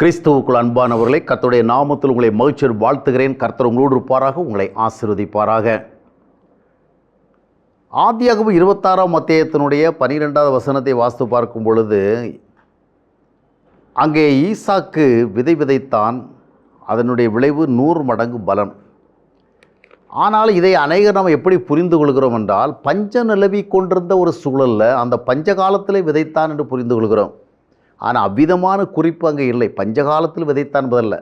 கிறிஸ்துவுக்குள் அன்பானவர்களை கர்த்தருடைய நாமத்தில் உங்களை மகிழ்ச்சியோடு வாழ்த்துகிறேன். கர்த்தர் உங்களோடு இருப்பாராக, உங்களை ஆசீர்வதிப்பாராக. ஆதியாகமம் 26ஆம் அத்தியாயத்தினுடைய 12வது வசனத்தை வாசித்து பார்க்கும் பொழுது, அங்கே ஈசாக்கு விதை விதைத்தான், அதனுடைய விளைவு 100 மடங்கு பலன். ஆனால் இதை அநேகர் நாம் எப்படி புரிந்து கொள்கிறோம் என்றால், பஞ்சம் நிலவி கொண்டிருந்த ஒரு சூழலில் அந்த பஞ்ச காலத்திலே விதைத்தான் என்று புரிந்து கொள்கிறோம். ஆனால் அவ்விதமான குறிப்பு அங்கே இல்லை. பஞ்சகாலத்தில் விதைத்தான் என்பதல்ல,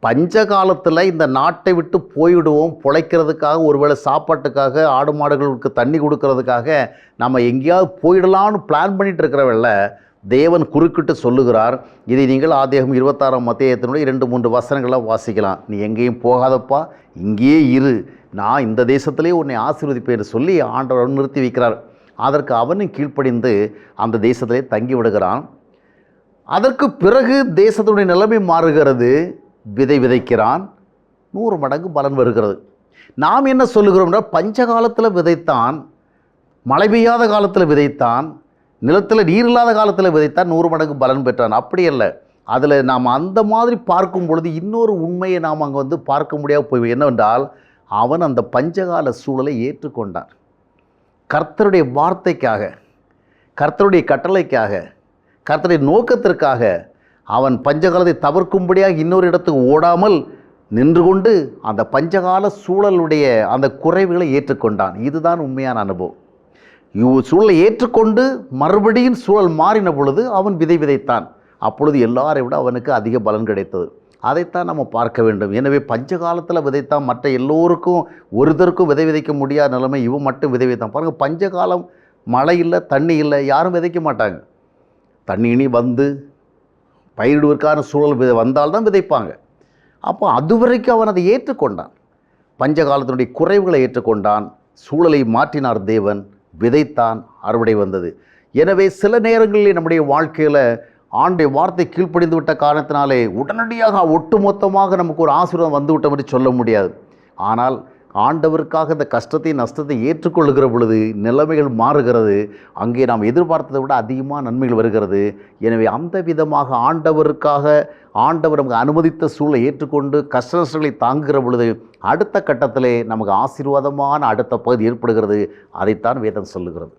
பஞ்சகாலத்தில் இந்த நாட்டை விட்டு போய்விடுவோம், பிழைக்கிறதுக்காக, ஒருவேளை சாப்பாட்டுக்காக, ஆடு மாடுகளுக்கு தண்ணி கொடுக்கறதுக்காக நம்ம எங்கேயாவது போயிடலான்னு பிளான் பண்ணிட்டு இருக்கிறவல்ல, தேவன் குறுக்கிட்டு சொல்லுகிறார். இதை நீங்கள் ஆதியாகமம் 26ஆம் அத்தியாயத்தினுடைய 2-3 வசனங்களாக வாசிக்கலாம். நீ எங்கேயும் போகாதப்பா, இங்கேயே இரு, நான் இந்த தேசத்திலே உன்னை ஆசீர்வதிப்பேன் சொல்லி ஆண்டவர் நிறுத்தி வைக்கிறார். அதற்கு அவனும் கீழ்ப்படிந்து அந்த தேசத்திலே தங்கி விடுகிறான். அதற்கு பிறகு தேசத்துடைய நிலைமை மாறுகிறது. விதை விதைக்கிறான், 100 மடங்கு பலன் வருகிறது. நாம் என்ன சொல்லுகிறோம்னா, பஞ்சகாலத்தில் விதைத்தான், மழை பெய்யாத காலத்தில் விதைத்தான், நிலத்தில் நீர் இல்லாத காலத்தில் விதைத்தான், 100 மடங்கு பலன் பெற்றான். அப்படி அல்ல. அதில் நாம் அந்த மாதிரி பார்க்கும் பொழுது இன்னொரு உண்மையை நாம் அங்கே பார்க்க முடியாது போய். என்னவென்றால், அவன் அந்த பஞ்சகால சூழலை ஏற்றுக்கொண்டான். கர்த்தருடைய வார்த்தைக்காக, கர்த்தருடைய கட்டளைக்காக, கர்த்தருடைய நோக்கத்திற்காக அவன் பஞ்சகாலத்தை தவிர்க்கும்படியாக இன்னொரு இடத்துக்கு ஓடாமல் நின்று கொண்டு அந்த பஞ்சகால சூழலுடைய அந்த குறைவுகளை ஏற்றுக்கொண்டான். இதுதான் உண்மையான அனுபவம். சூழலை ஏற்றுக்கொண்டு மறுபடியும் சூழல் மாறின பொழுது அவன் விதை விதைத்தான். அப்பொழுது எல்லாரை விட அவனுக்கு அதிக பலன் கிடைத்தது. அதைத்தான் நம்ம பார்க்க வேண்டும். எனவே பஞ்சகாலத்தில் விதைத்தான், மற்ற எல்லோருக்கும் ஒருத்தருக்கும் விதை விதைக்க முடியாத நிலைமை, இவன் மட்டும் விதை விதைத்தான். பாருங்கள், பஞ்சகாலம், மழை இல்லை, தண்ணி இல்லை, யாரும் விதைக்க மாட்டாங்க. தண்ணி வந்து பயிரிடுவதற்கான சூழல் வந்தால்தான் விதைப்பாங்க. அப்போ அது வரைக்கும் அவன் அதை ஏற்றுக்கொண்டான். பஞ்சகாலத்தினுடைய குறைவுகளை ஏற்றுக்கொண்டான், சூழலை மாற்றினார் தேவன், விதைத்தான், அறுவடை வந்தது. எனவே சில நேரங்களில் நம்முடைய வாழ்க்கையில் ஆண்டுடைய வார்த்தை கீழ்ப்படிந்து விட்ட காரணத்தினாலே உடனடியாக ஒட்டுமொத்தமாக நமக்கு ஒரு ஆசீர்வாதம் வந்து விட்டோம் என்று சொல்ல முடியாது. ஆனால் ஆண்டவருக்காக இந்த கஷ்டத்தை நஷ்டத்தை ஏற்றுக்கொள்ளுகிற பொழுது நிலைமைகள் மாறுகிறது. அங்கே நாம் எதிர்பார்த்ததை விட அதிகமாக நன்மைகள் வருகிறது. எனவே அந்த விதமாக ஆண்டவருக்காக, ஆண்டவர் நமக்கு அனுமதித்த சூழலை ஏற்றுக்கொண்டு கஷ்ட நஷ்டங்களை தாங்குகிற பொழுது அடுத்த கட்டத்திலே நமக்கு ஆசீர்வாதமான அடுத்த பகுதி ஏற்படுகிறது. அதைத்தான் வேதம் சொல்லுகிறது.